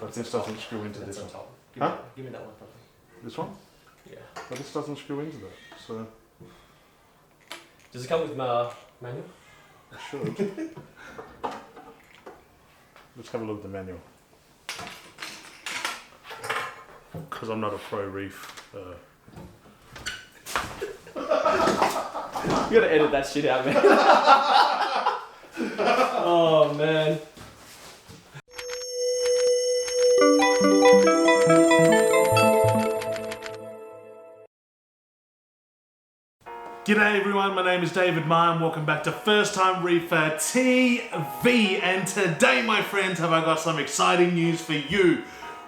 But this doesn't screw into this one. Huh? Give me that one probably. This one? Yeah. But this doesn't screw into that, so... Does it come with manual? It should. Let's have a look at the manual. Because I'm not a pro reef. You gotta edit that shit out, man. Oh, man. G'day everyone, my name is David Meyer and welcome back to First Time Reefer TV. And today, my friends, have I got some exciting news for you.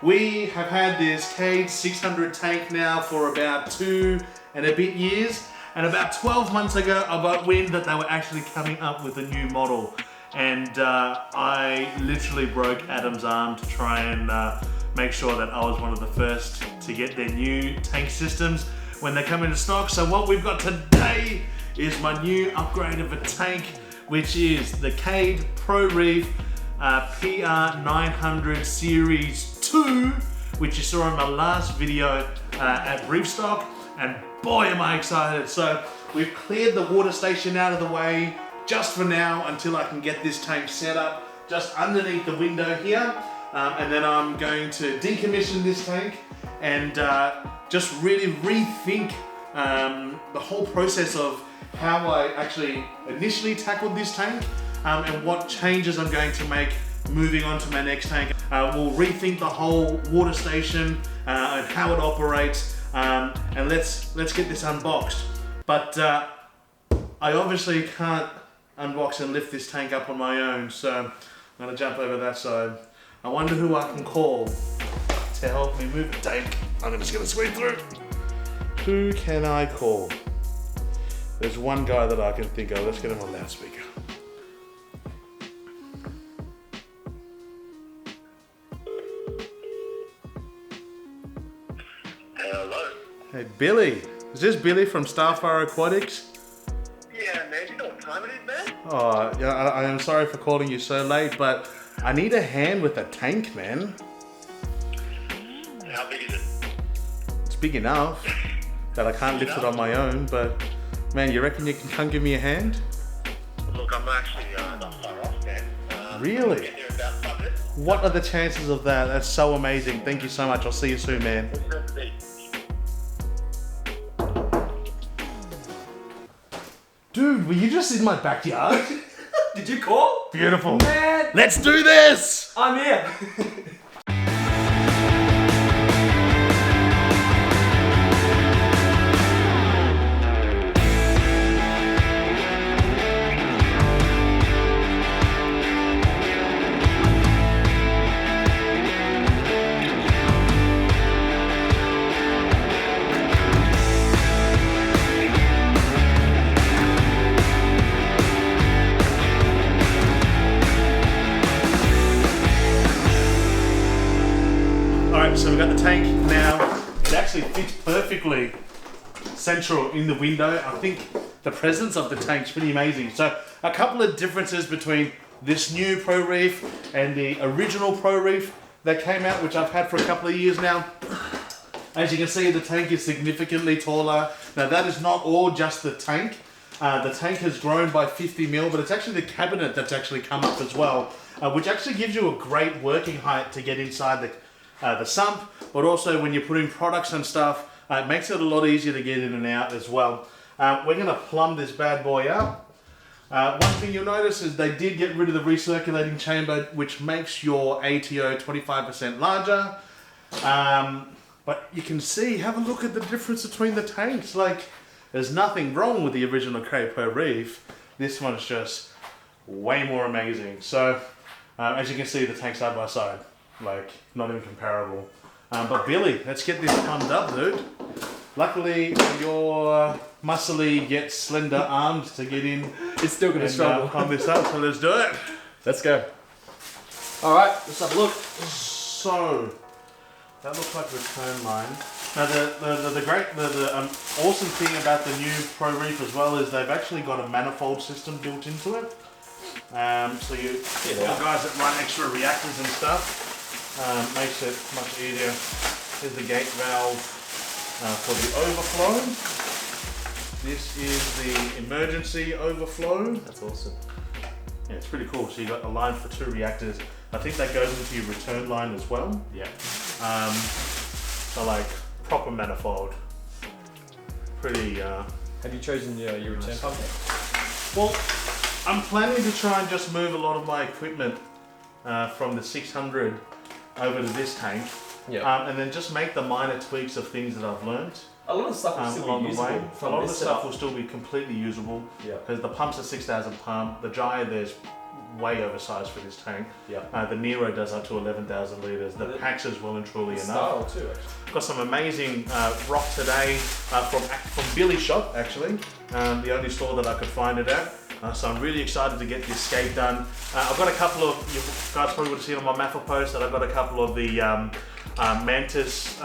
We have had this Cade 600 tank now for about 2 and a bit years. And about 12 months ago, I got wind that they were actually coming up with a new model. And I literally broke Adam's arm to try and make sure that I was one of the first to get their new tank systems when they come into stock. So what we've got today is my new upgrade of a tank, which is the Cade Pro Reef PR900 Series 2, which you saw in my last video at Reef Stock, and boy am I excited. So we've cleared the water station out of the way just for now until I can get this tank set up just underneath the window here, and then I'm going to decommission this tank and just really rethink the whole process of how I actually initially tackled this tank and what changes I'm going to make moving on to my next tank. We'll rethink the whole water station and how it operates, and let's get this unboxed. But I obviously can't unbox and lift this tank up on my own, so I'm gonna jump over that side. I wonder who I can call to help me move the tank. I'm just gonna squeeze through. Who can I call? There's one guy that I can think of. Let's get him on loudspeaker. Hello. Hey, Billy. Is this Billy from Starfire Aquatics? Yeah, man. You know what time it is, man? Oh, yeah, I am sorry for calling you so late, but I need a hand with a tank, man. How big is it? It's big enough that I can't lift it on my own, but man, you reckon you can come give me a hand? Look, I'm actually not far off, man. Really? Get there in about 5 minutes. What are the chances of that? That's so amazing. Thank you so much. I'll see you soon, man. Dude, were you just in my backyard? Did you call? Beautiful. Man! Let's do this! I'm here! So we've got the tank now. It actually fits perfectly central in the window. I think the presence of the tank's pretty amazing. So a couple of differences between this new Pro Reef and the original Pro Reef that came out, which I've had for a couple of years now. As you can see, the tank is significantly taller. Now that is not all just the tank. The tank has grown by 50 mil, but it's actually the cabinet that's actually come up as well, which actually gives you a great working height to get inside the sump, but also when you're putting products and stuff, it makes it a lot easier to get in and out as well. We're going to plumb this bad boy up. One thing you'll notice is they did get rid of the recirculating chamber, which makes your ATO 25% larger. But you can see, have a look at the difference between the tanks. Like, there's nothing wrong with the original Cade Pro Reef. This one's just way more amazing. So, as you can see, the tank side by side. Like, not even comparable. But Billy, let's get this pumped up, dude. Luckily, your muscly yet slender arms to get in. It's still gonna struggle. Pump this up, so let's do it. Let's go. Alright, let's have a look. So, that looks like return line. Now the awesome thing about the new Pro Reef as well is they've actually got a manifold system built into it. So you guys that run extra reactors and stuff, makes it much easier. Here's the gate valve for the overflow. This is the emergency overflow. That's awesome. Yeah, it's pretty cool. So you got a line for 2 reactors. I think that goes into your return line as well. Yeah. So like proper manifold. Pretty. Have you chosen your return pump yet? Well, I'm planning to try and just move a lot of my equipment from the 600 over to this tank. Yeah. And then just make the minor tweaks of things that I've learned. A lot of stuff will still along be the way. usable A from lot of the this stuff setup. will still be completely usable. Yeah. Because the pump's a 6,000 pump. The Gyre there's way oversized for this tank. Yeah. The Nero does up to 11,000 litres. The Pax is well and truly enough. Style too, actually. Got some amazing rock today from Billy's shop, actually. The only store that I could find it at. So I'm really excited to get this scape done. I've got a couple of, you guys probably would have seen on my Mapper post that I've got a couple of the Mantis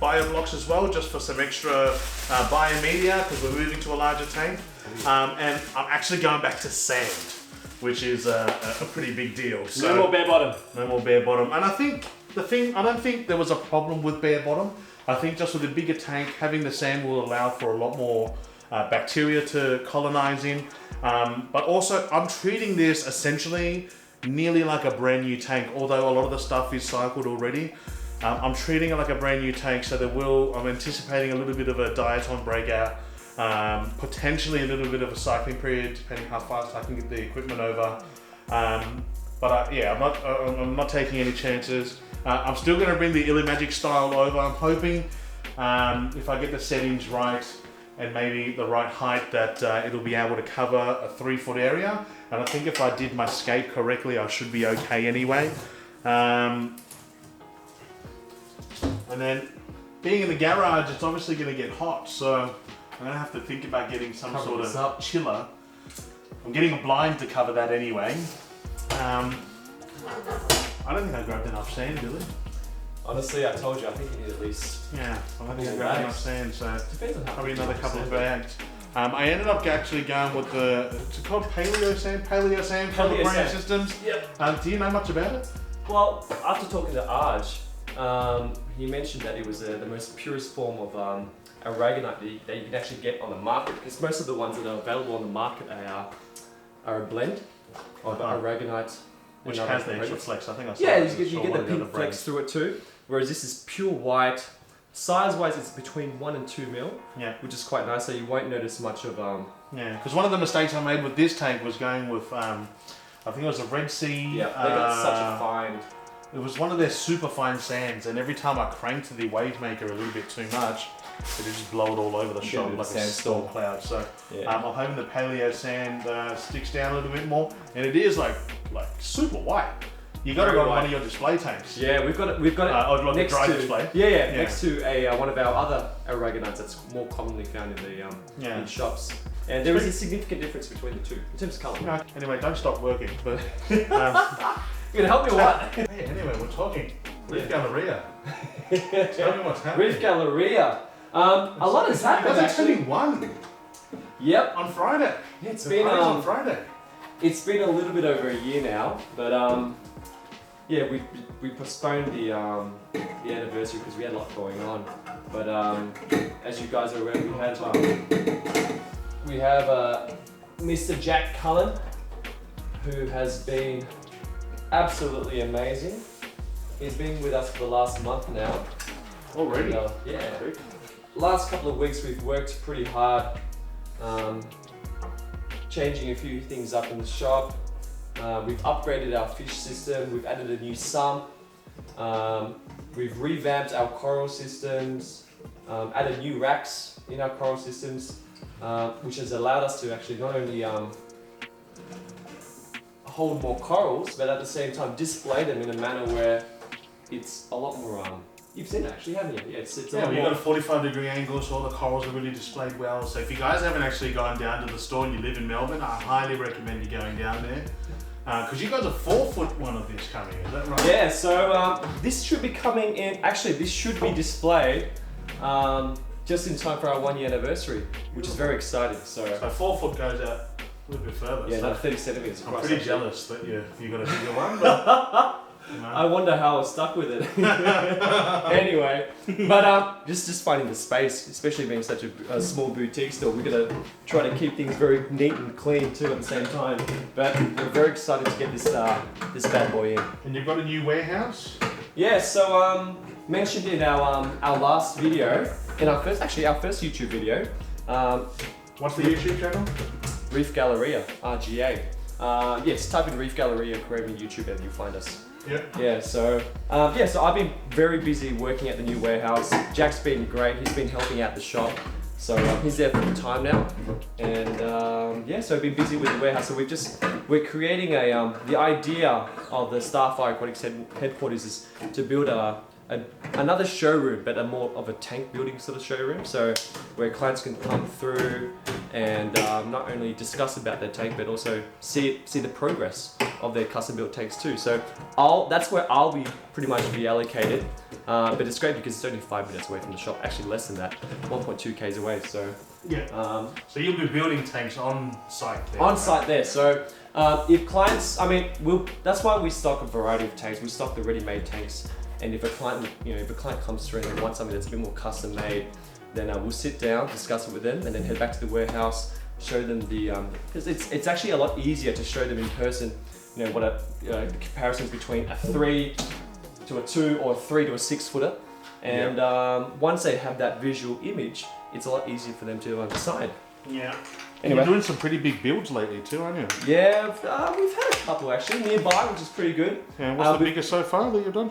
bioblocks as well, just for some extra biomedia, because we're moving to a larger tank. And I'm actually going back to sand, which is a pretty big deal. So, No more bare bottom. no more bare bottom. And I think I don't think there was a problem with bare bottom. I think just with a bigger tank, having the sand will allow for a lot more bacteria to colonize in. But also, I'm treating this essentially nearly like a brand new tank, although a lot of the stuff is cycled already. I'm treating it like a brand new tank, so I'm anticipating a little bit of a diatom breakout, potentially a little bit of a cycling period, depending how fast I can get the equipment over. I'm not taking any chances. I'm still going to bring the Illumagic style over. I'm hoping if I get the settings right and maybe the right height that it'll be able to cover a 3-foot area. And I think if I did my scape correctly, I should be okay anyway. And then being in the garage, it's obviously going to get hot, so I'm going to have to think about getting some sort of chiller. I'm getting a blind to cover that anyway. I don't think I grabbed enough sand, Billy. Honestly, I told you, I think you need at least. Yeah, I don't think I grabbed enough sand, so Depends on how probably big another your couple of sand bags. I ended up actually going with it's called paleo sand from Paleo Aquarium sand. Systems. Yep. Do you know much about it? Well, after talking to Arj, he mentioned that it was the most purest form of aragonite that you can actually get on the market, because most of the ones that are available on the market are a blend of aragonite. Which and has other the extra ingredients. flex. I think I saw Yeah, it. you get One the of other pink flex brands. through it too, whereas this is pure white. Size-wise, it's between 1 and 2 mil, Yeah. which is quite nice, so you won't notice much of Yeah, because one of the mistakes I made with this tank was going with, I think it was a Red Sea. yeah, they got such a fine. It was one of their super fine sands, and every time I cranked the wave maker a little bit too much, it would just blow it all over the You shop get a like a sandstorm. storm cloud. So Yeah. I'm hoping the paleo sand sticks down a little bit more, and it is like super white. You got to Very go on white. one of your display tanks. Yeah, we've got it or like a next dry to display. Yeah, next to a one of our other aragonites that's more commonly found in the in shops. And there is a significant difference between the two in terms of colour. No, anyway, don't stop working. But You gonna help me or what? hey, anyway, we're talking Reef Yeah. Galleria. Tell me what's happening. Reef Galleria. A lot has You happened guys actually actually. won Yep. on Friday. It's The been party's on Friday. it's been a little bit over a year now, but yeah, we postponed the anniversary because we had a lot going on. But as you guys are aware, we have Mr. Jack Cullen, who has been absolutely amazing. He's been with us for the last month now. Already? And, yeah. Last couple of weeks we've worked pretty hard, changing a few things up in the shop. We've upgraded our fish system, we've added a new sump, we've revamped our coral systems, added new racks in our coral systems, which has allowed us to actually not only hold more corals, but at the same time display them in a manner where it's a lot more, you've seen it actually, haven't you? Yeah, it's a Yeah, lot we've more. got a 45-degree angle, so all the corals are really displayed well. So if you guys haven't actually gone down to the store and you live in Melbourne, I highly recommend you going down there. Because you guys are 4-foot one of this coming, is that right? Yeah, so this should be coming in, actually this should be displayed just in time for our 1 year anniversary, which is very exciting. So, So 4-foot goes out a little bit further. yeah, so another 30 centimeters I'm across. pretty actually. jealous that you got a bigger one. But I wonder how I was stuck with it. Anyway, but just finding the space, especially being such a small boutique store, we're gonna try to keep things very neat and clean too at the same time. But we're very excited to get this this bad boy in. And you've got a new warehouse? Yeah. So mentioned in our last video, in our first YouTube video. What's the YouTube channel? Reef Galleria, RGA. Yes, type in Reef Galleria Aquarium in YouTube and you'll find us. Yeah. So I've been very busy working at the new warehouse. Jack's been great. He's been helping out the shop. So he's there full time now. And so I've been busy with the warehouse. So we're creating the idea of the Starfire Aquatics headquarters is to build another showroom, but a more of a tank building sort of showroom. So where clients can come through and not only discuss about their tank, but also see the progress of their custom built tanks too. So that's where I'll be pretty much be allocated. But it's great because it's only 5 minutes away from the shop. Actually less than that, 1.2 k's away. So yeah. So you'll be building tanks on site there. On site there. So if clients, that's why we stock a variety of tanks. We stock the ready-made tanks. And if a client, comes through and they want something that's a bit more custom made, then we'll sit down, discuss it with them, and then head back to the warehouse, show them because it's actually a lot easier to show them in person, what the comparisons between a 3 to a 2 or a 3 to a 6 footer. And once they have that visual image, it's a lot easier for them to decide. Yeah. Anyway. You're doing some pretty big builds lately too, aren't you? Yeah, we've had a couple actually nearby, which is pretty good. And what's the biggest so far that you've done?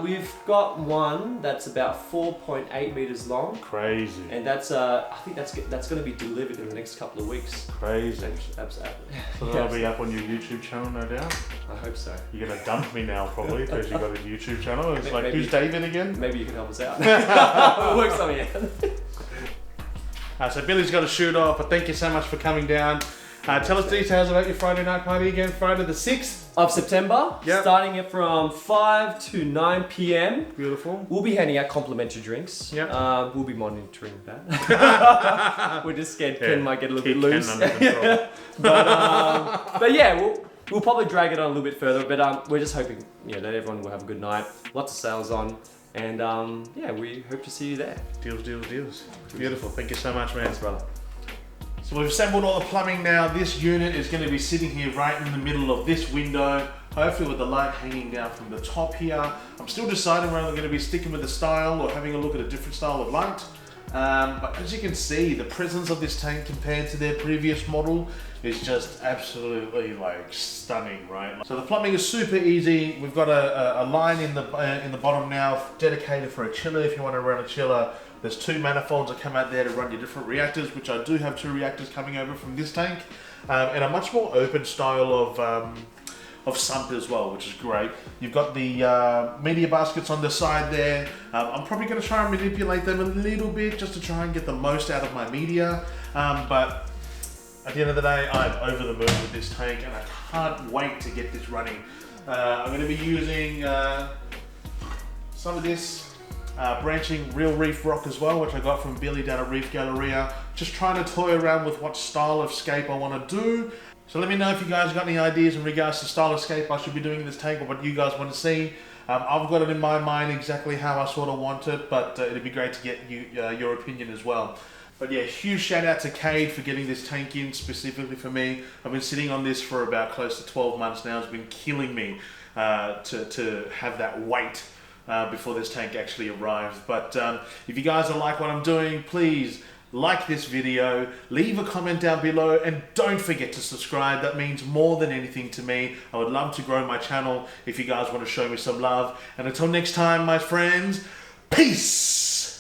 We've got one that's about 4.8 meters long. Crazy. And that's I think that's going to be delivered in the next couple of weeks. Crazy. Absolutely. So that'll be up on your YouTube channel, no doubt. I hope so. You're gonna dump me now probably because you've got a YouTube channel. It's like, maybe, who's David again? Maybe you can help us out. We'll work something out. So Billy's got to shoot off, but thank you so much for coming down. Tell us details about your Friday night party again, Friday the 6th. Of September, starting it from 5 to 9 p.m. Beautiful. We'll be handing out complimentary drinks. Yep. We'll be monitoring that. We're just scared Ken might get a little bit loose. But yeah, we'll probably drag it on a little bit further. But we're just hoping that everyone will have a good night. Lots of sales on. And we hope to see you there. Deals. Beautiful. Thank you so much, man. Thanks, brother. So we've assembled all the plumbing now. This unit is going to be sitting here right in the middle of this window, hopefully with the light hanging down from the top here. I'm still deciding whether I'm going to be sticking with the style or having a look at a different style of light. But as you can see, the presence of this tank compared to their previous model is just absolutely stunning, right? So the plumbing is super easy. We've got a line in the bottom now dedicated for a chiller if you want to run a chiller. There's 2 manifolds that come out there to run your different reactors, which I do have 2 reactors coming over from this tank, and a much more open style of sump as well, which is great. You've got the media baskets on the side there. I'm probably going to try and manipulate them a little bit just to try and get the most out of my media, but at the end of the day, I'm over the moon with this tank, and I can't wait to get this running. I'm going to be using some of this branching real reef rock as well, which I got from Billy down at Reef Galleria. Just trying to toy around with what style of scape I want to do. So let me know if you guys got any ideas in regards to style of scape I should be doing in this tank or what you guys want to see. I've got it in my mind exactly how I sort of want it, but it'd be great to get your opinion as well. But yeah, huge shout out to Cade for getting this tank in specifically for me. I've been sitting on this for about close to 12 months now. It's been killing me to have that weight before this tank actually arrives. But if you guys like what I'm doing, please like this video, leave a comment down below, and don't forget to subscribe. That means more than anything to me. I would love to grow my channel if you guys want to show me some love. And until next time, my friends, peace!